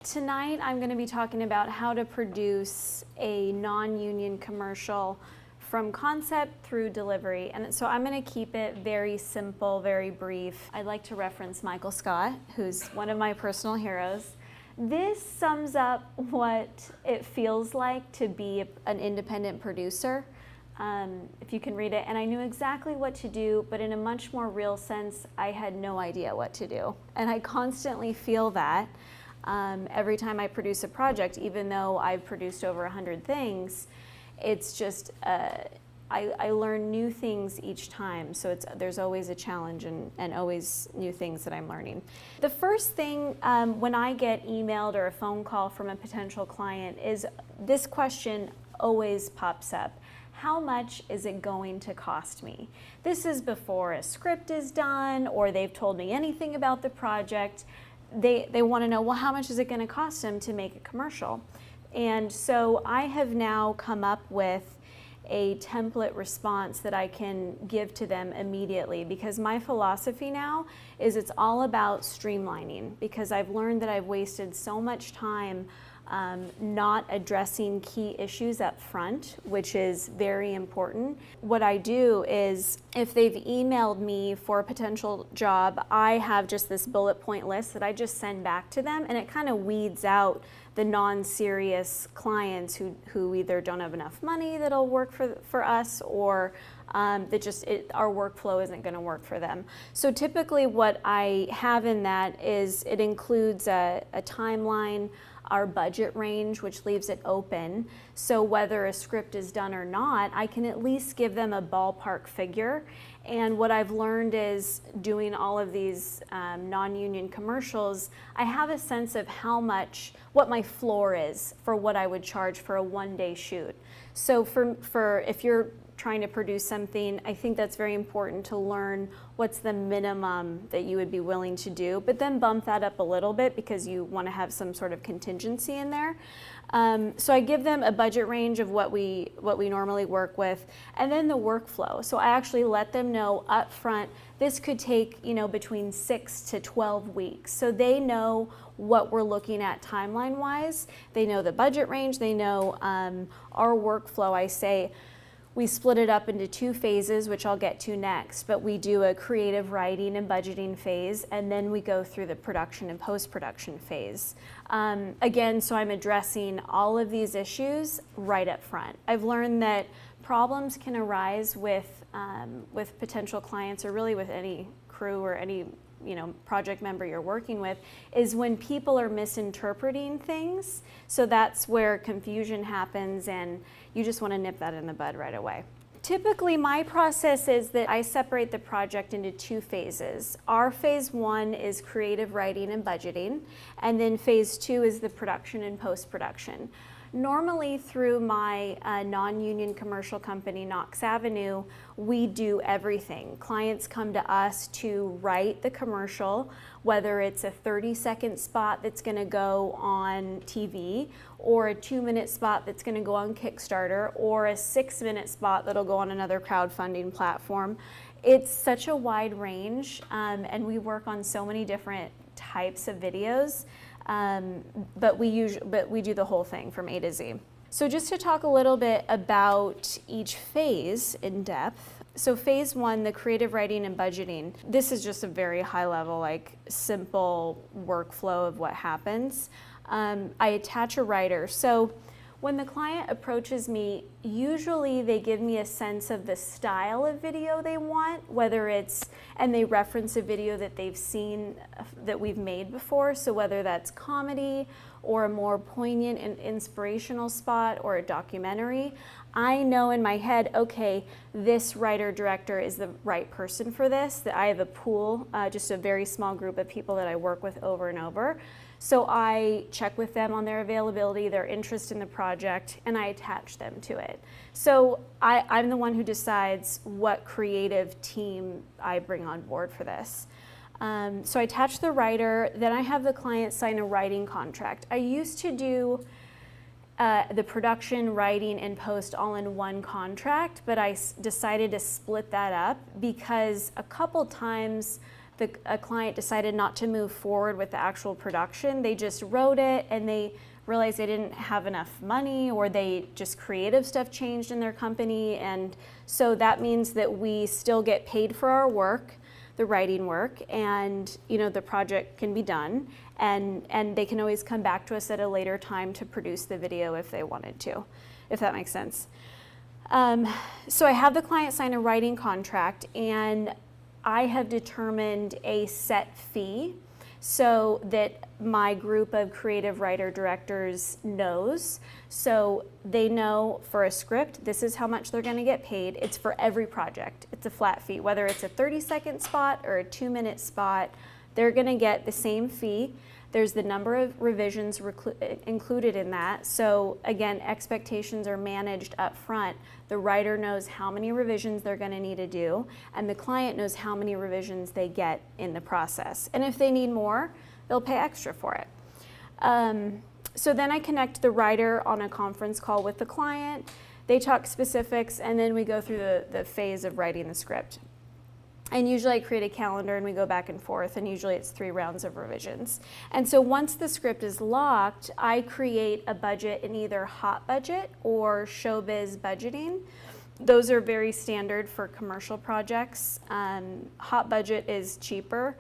Tonight I'm going to be talking about how to produce a non-union commercial from concept through delivery. And so I'm going to keep it very simple, very brief. I'd like to reference Michael Scott, who's one of my personal heroes. This sums up what it feels like to be an independent producer, if you can read it. And I knew exactly what to do, but in a much more real sense, I had no idea what to do. And I constantly feel that. Every time I produce a project, even though I've produced over 100 things, it's just, I learn new things each time. So there's always a challenge and always new things that I'm learning. The first thing when I get emailed or a phone call from a potential client is this question always pops up. How much is it going to cost me? This is before a script is done or they've told me anything about the project. They want to know, well, how much is it going to cost them to make a commercial? And so I have now come up with a template response that I can give to them immediately, because my philosophy now is it's all about streamlining, because I've learned that I've wasted so much time not addressing key issues up front, which is very important. What I do is, if they've emailed me for a potential job, I have just this bullet point list that I just send back to them, and it kind of weeds out the non-serious clients who either don't have enough money that'll work for us, or that our workflow isn't going to work for them. So typically what I have in that is it includes a timeline, our budget range, which leaves it open. So whether a script is done or not, I can at least give them a ballpark figure. And what I've learned is, doing all of these non-union commercials, I have a sense of what my floor is for what I would charge for a one-day shoot. So for if you're trying to produce something, I think that's very important to learn what's the minimum that you would be willing to do, but then bump that up a little bit because you want to have some sort of contingency in there. So I give them a budget range of what we normally work with, and then the workflow. So I actually let them know up front, this could take between 6 to 12 weeks. So they know what we're looking at timeline-wise. They know the budget range. They know our workflow. I say, we split it up into 2 phases, which I'll get to next, but we do a creative writing and budgeting phase, and then we go through the production and post-production phase. Again, so I'm addressing all of these issues right up front. I've learned that problems can arise with potential clients, or really with any crew or any project member you're working with, is when people are misinterpreting things. So that's where confusion happens, and you just want to nip that in the bud right away. Typically, my process is that I separate the project into 2 phases. Our phase 1 is creative writing and budgeting, and then phase 2 is the production and post-production. Normally, through my non-union commercial company, Knox Avenue, we do everything. Clients come to us to write the commercial, whether it's a 30-second spot that's going to go on TV, or a 2-minute spot that's going to go on Kickstarter, or a 6-minute spot that'll go on another crowdfunding platform. It's such a wide range, and we work on so many different types of videos. But we do the whole thing from A to Z. So just to talk a little bit about each phase in depth. So phase 1, the creative writing and budgeting. This is just a very high level, simple workflow of what happens. I attach a writer. So when the client approaches me, usually they give me a sense of the style of video they want, and they reference a video that they've seen that we've made before. So whether that's comedy or a more poignant and inspirational spot or a documentary, I know in my head, okay, this writer-director is the right person for this. That I have a pool, just a very small group of people that I work with over and over. So I check with them on their availability, their interest in the project, and I attach them to it. So I'm the one who decides what creative team I bring on board for this. So I attach the writer, then I have the client sign a writing contract. I used to do the production, writing, and post all in one contract, but I decided to split that up because a couple times a client decided not to move forward with the actual production. They just wrote it and they realized they didn't have enough money, or they just creative stuff changed in their company. And so that means that we still get paid for our work, the writing work, and the project can be done, and they can always come back to us at a later time to produce the video if they wanted to, if that makes sense. So I have the client sign a writing contract, and I have determined a set fee so that my group of creative writer directors knows. So they know for a script, this is how much they're going to get paid. It's for every project. It's a flat fee. Whether it's a 30-second spot or a 2-minute spot, they're going to get the same fee. There's the number of revisions included in that. So again, expectations are managed up front. The writer knows how many revisions they're going to need to do, and the client knows how many revisions they get in the process. And if they need more, they'll pay extra for it. So then I connect the writer on a conference call with the client. They talk specifics, and then we go through the phase of writing the script. And usually I create a calendar and we go back and forth, and usually it's 3 rounds of revisions. And so once the script is locked, I create a budget in either hot budget or showbiz budgeting. Those are very standard for commercial projects. Hot budget is cheaper.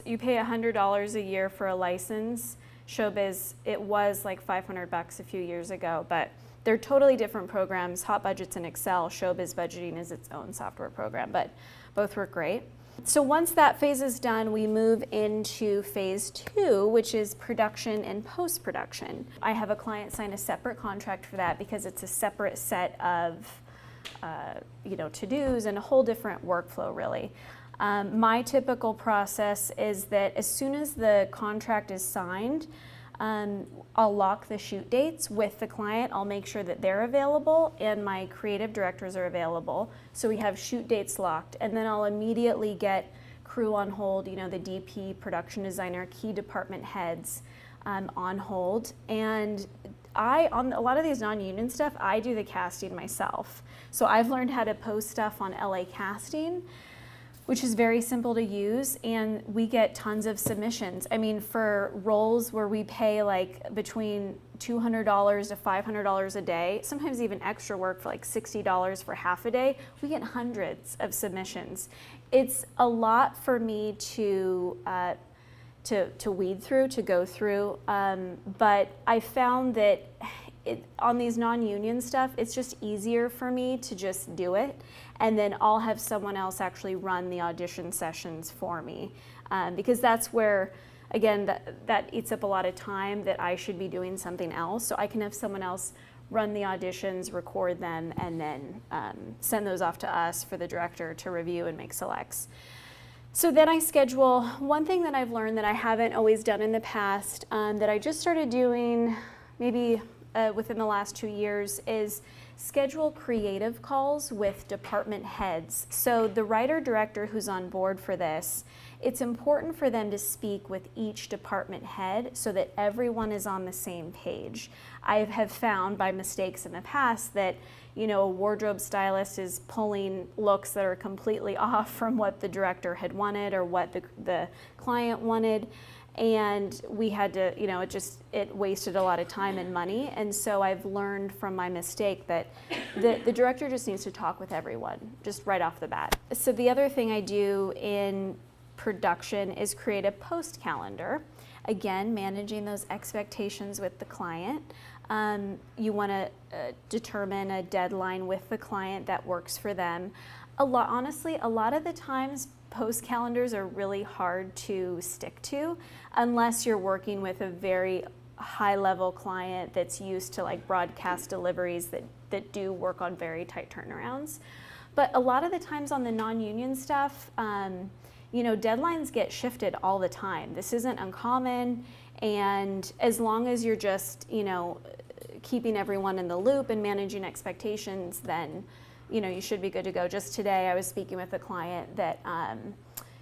You pay $100 a year for a license. Showbiz, it was like $500 a few years ago, but they're totally different programs. Hot budget's in Excel. Showbiz budgeting is its own software program, but both work great. So once that phase is done, we move into phase 2, which is production and post-production. I have a client sign a separate contract for that because it's a separate set of to-dos and a whole different workflow, really. My typical process is that as soon as the contract is signed, I'll lock the shoot dates with the client. I'll make sure that they're available and my creative directors are available. So we have shoot dates locked, and then I'll immediately get crew on hold, the DP, production designer, key department heads on hold. And on a lot of these non-union stuff, I do the casting myself. So I've learned how to post stuff on LA Casting, which is very simple to use, and we get tons of submissions. I mean, for roles where we pay like between $200 to $500 a day, sometimes even extra work for like $60 for half a day, we get hundreds of submissions. It's a lot for me to weed through, to go through, but I found that on these non-union stuff, it's just easier for me to just do it, and then I'll have someone else actually run the audition sessions for me, because that's where, again, that eats up a lot of time that I should be doing something else. So I can have someone else run the auditions, record them, and then send those off to us for the director to review and make selects. So then I schedule. One thing that I've learned that I haven't always done in the past, that I just started doing maybe within the last 2 years, is schedule creative calls with department heads. So the writer-director who's on board for this, it's important for them to speak with each department head so that everyone is on the same page. I have found by mistakes in the past that a wardrobe stylist is pulling looks that are completely off from what the director had wanted or what the client wanted. And we had to, it wasted a lot of time and money. And so I've learned from my mistake that the director just needs to talk with everyone, just right off the bat. So the other thing I do in production is create a post calendar. Again, managing those expectations with the client. You want to determine a deadline with the client that works for them. Honestly, a lot of the times, post calendars are really hard to stick to unless you're working with a very high level client that's used to like broadcast deliveries that do work on very tight turnarounds. But a lot of the times on the non-union stuff, deadlines get shifted all the time. This isn't uncommon, and as long as you're just, keeping everyone in the loop and managing expectations, then you should be good to go. Just today, I was speaking with a client that,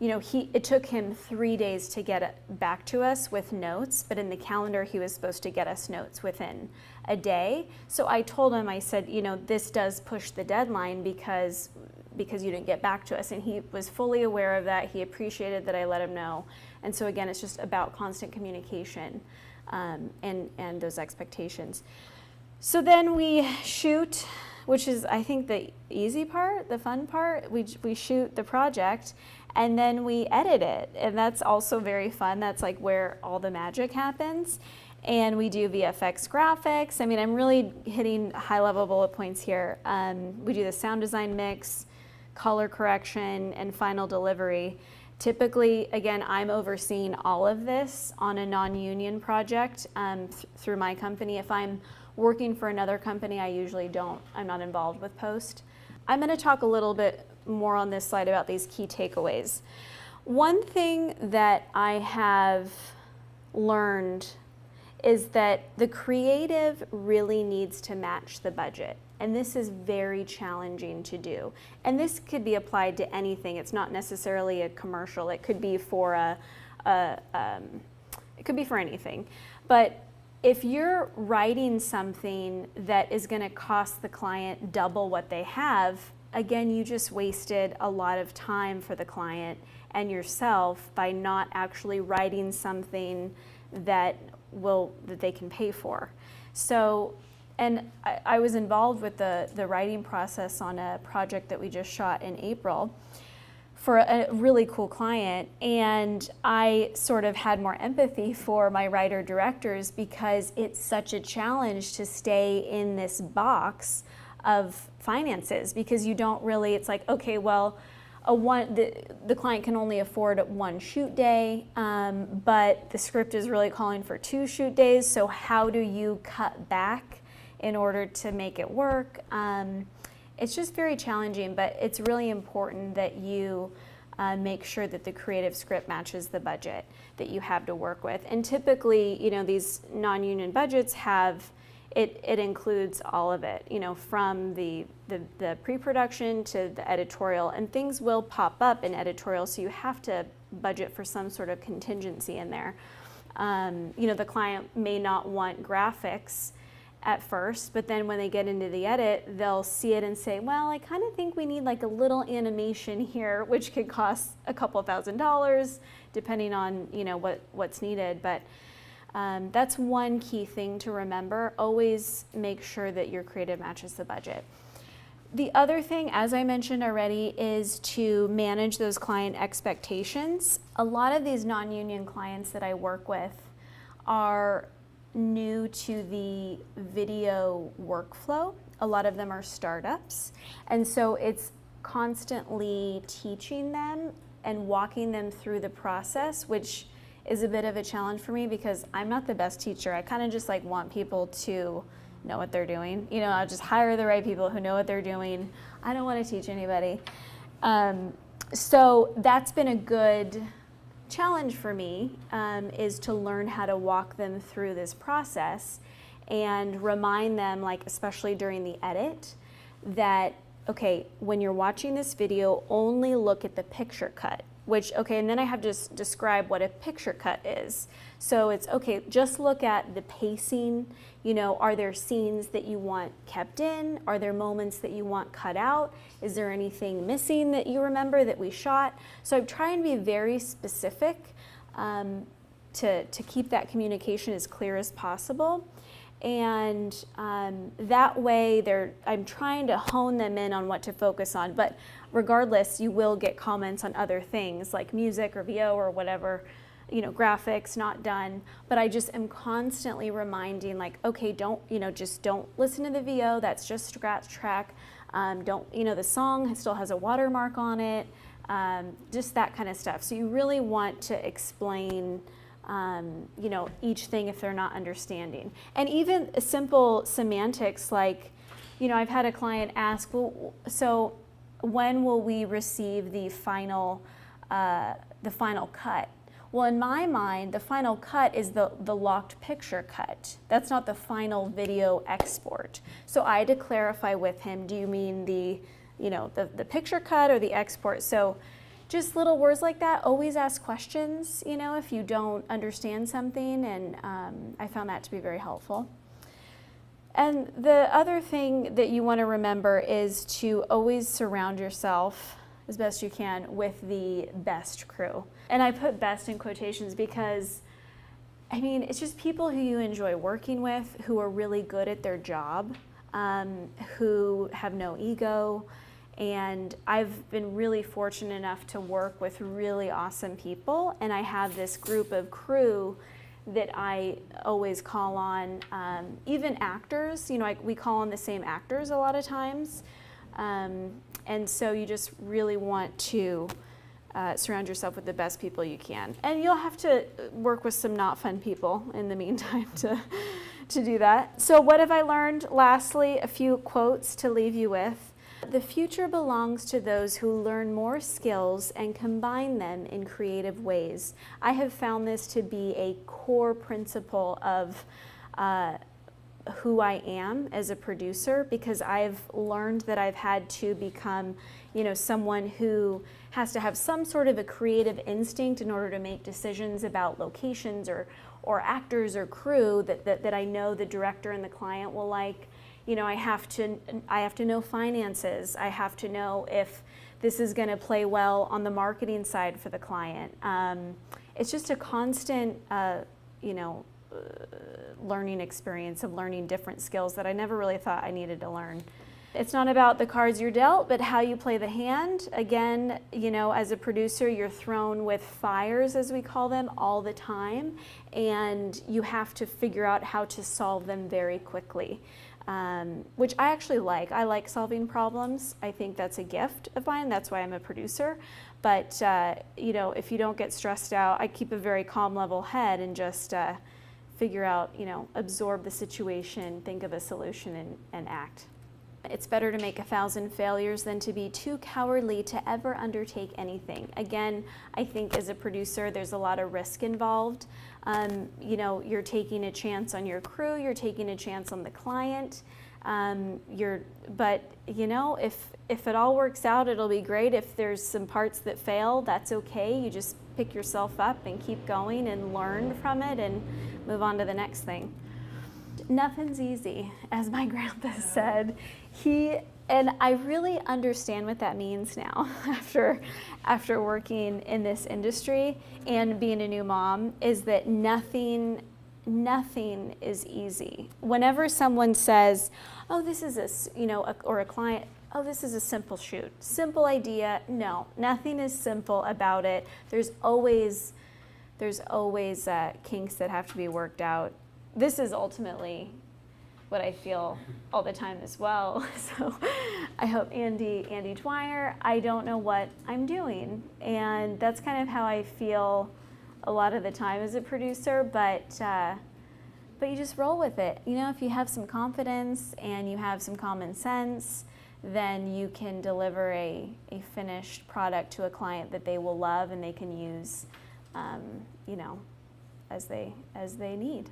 it took him 3 days to get it back to us with notes, but in the calendar, he was supposed to get us notes within a day. So I told him, I said, this does push the deadline because, because you didn't get back to us. And he was fully aware of that. He appreciated that I let him know. And so again, it's just about constant communication and those expectations. So then we shoot, which is I think the easy part, the fun part. We shoot the project and then we edit it. And that's also very fun. That's like where all the magic happens. And we do VFX graphics. I mean, I'm really hitting high level bullet points here. We do the sound design mix, color correction, and final delivery. Typically, again, I'm overseeing all of this on a non-union project through my company. If I'm working for another company, I'm not involved with post. I'm gonna talk a little bit more on this slide about these key takeaways. One thing that I have learned is that the creative really needs to match the budget. And this is very challenging to do. And this could be applied to anything. It's not necessarily a commercial. It could be for it could be for anything. But if you're writing something that is going to cost the client double what they have, again, you just wasted a lot of time for the client and yourself by not actually writing something that they can pay for. So, and I was involved with the writing process on a project that we just shot in April for a really cool client, and I sort of had more empathy for my writer directors because it's such a challenge to stay in this box of finances, because you don't really, it's like, okay, well, the client can only afford one shoot day, but the script is really calling for 2 shoot days. So how do you cut back in order to make it work? It's just very challenging, but it's really important that you make sure that the creative script matches the budget that you have to work with. And typically, you know, these non-union budgets have it includes all of it, you know, from the pre-production to the editorial, and things will pop up in editorial, so you have to budget for some sort of contingency in there. You know, the client may not want graphics at first, but then when they get into the edit, they'll see it and say, well, I kind of think we need like a little animation here, which could cost a couple $1,000s depending on, you know, what's needed. But that's one key thing to remember. Always make sure that your creative matches the budget. The other thing, as I mentioned already, is to manage those client expectations. A lot of these non-union clients that I work with are new to the video workflow. A lot of them are startups. And so it's constantly teaching them and walking them through the process, which is a bit of a challenge for me because I'm not the best teacher. I kind of just like want people to know what they're doing. You know, I'll just hire the right people who know what they're doing. I don't want to teach anybody. So that's been a good challenge for me, is to learn how to walk them through this process and remind them, like especially during the edit, that, okay, when you're watching this video, only look at the picture cut. Which, okay, and then I have to describe what a picture cut is. So it's, okay, just look at the pacing. You know, are there scenes that you want kept in? Are there moments that you want cut out? Is there anything missing that you remember that we shot? So I'm trying to be very specific to keep that communication as clear as possible. And that way I'm trying to hone them in on what to focus on. But regardless, you will get comments on other things like music or VO or whatever, you know, graphics not done. But I just am constantly reminding, like, okay, just don't listen to the VO. That's just scratch track. The song still has a watermark on it. Just that kind of stuff. So you really want to explain each thing if they're not understanding. And even simple semantics like, I've had a client ask, well, so when will we receive the final cut? Well, in my mind, the final cut is the locked picture cut. That's not the final video export. So I had to clarify with him, do you mean the picture cut or the export? So just little words like that. Always ask questions, if you don't understand something, and I found that to be very helpful. And the other thing that you want to remember is to always surround yourself as best you can with the best crew. And I put best in quotations because, I mean, it's just people who you enjoy working with, who are really good at their job, who have no ego. And I've been really fortunate enough to work with really awesome people. And I have this group of crew that I always call on, even actors, you know, we call on the same actors a lot of times. And so you just really want to surround yourself with the best people you can. And you'll have to work with some not fun people in the meantime to do that. So what have I learned? Lastly, a few quotes to leave you with. The future belongs to those who learn more skills and combine them in creative ways. I have found this to be a core principle of who I am as a producer, because I've learned that I've had to become, you know, someone who has to have some sort of a creative instinct in order to make decisions about locations or actors or crew that I know the director and the client will like. You know, I have to know finances. I have to know if this is going to play well on the marketing side for the client. It's just a constant, learning experience of learning different skills that I never really thought I needed to learn. It's not about the cards you're dealt, but how you play the hand. Again, you know, as a producer, you're thrown with fires, as we call them, all the time, and you have to figure out how to solve them very quickly. Which I actually like. I like solving problems. I think that's a gift of mine. That's why I'm a producer. But, you know, if you don't get stressed out, I keep a very calm, level head and just figure out, you know, absorb the situation, think of a solution, and act. It's better to make 1,000 failures than to be too cowardly to ever undertake anything. Again, I think as a producer, there's a lot of risk involved. You know, you're taking a chance on your crew, you're taking a chance on the client. But you know, if it all works out, it'll be great. If there's some parts that fail, that's okay. You just pick yourself up and keep going and learn from it and move on to the next thing. Nothing's easy, as my grandpa said. And I really understand what that means now after working in this industry and being a new mom, is that nothing is easy. Whenever someone says, oh, this is or a client, oh, this is a simple shoot, simple idea. No, nothing is simple about it. There's always kinks that have to be worked out. This is ultimately what I feel all the time as well. So I hope Andy Dwyer, I don't know what I'm doing. And that's kind of how I feel a lot of the time as a producer, but you just roll with it. You know, if you have some confidence and you have some common sense, then you can deliver a finished product to a client that they will love and they can use, you know, as they need.